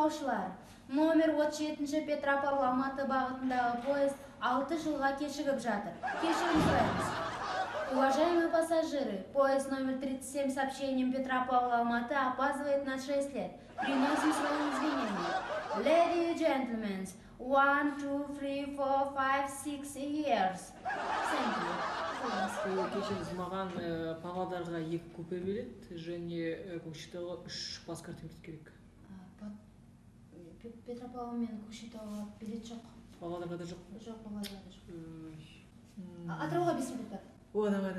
жолаушылар. Номер 37 Петропавл Алматы бағытындағы поезд 6 жылға кешігіп жатыр. Кешірім сұраймыз. Уважаемые пассажиры, поезд номер 37 с сообщением Петропавл Алматы опаздывает на 6 лет. Приносим свои извинения. Ladies and gentlemen, 1, 2, 3, 4, 5, 6 years. Thank you. Кешіріңіз, маған Павлодарға 2 купе билет және Көкшетауға 3 плацкарт билет керек. Петропавл мен Көкшетауға билет жоқ. Павлодарға да жоқ? Жоқ, Павлодарға жоқ. Атырауға 5 билет бар. О, давай.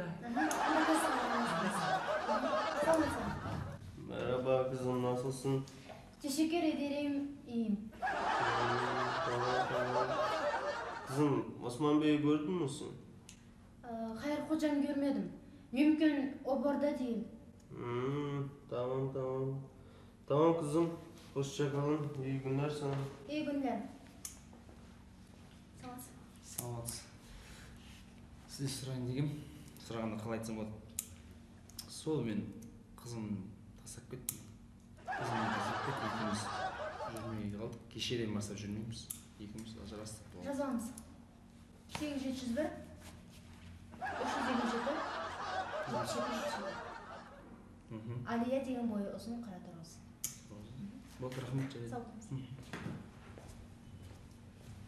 Merhaba kızım, nasılsın? Teşekkür ederim, iyiyim. Tamam. Kızım, Osman Bey'i gördün mü sen? Hayır hocam, görmedim. Mümkün o burada değil. Tamam. Tamam kızım, hoşça kalın. İyi günler sana. İyi günler. Саламатсыз. Сізде сұрайын дегем. Сұрағанда қалай айтсам болады? Сол мен қызым тастап кеттім. Екеуміз жүрмей қалдық. Кешеден бастап жүрмейміз. Екеуміз ажырастық. Жазамыз. 8701 327 Алия деген бойы ұзын, қара торғыз. Болды, рахмет. Сау болыңыз.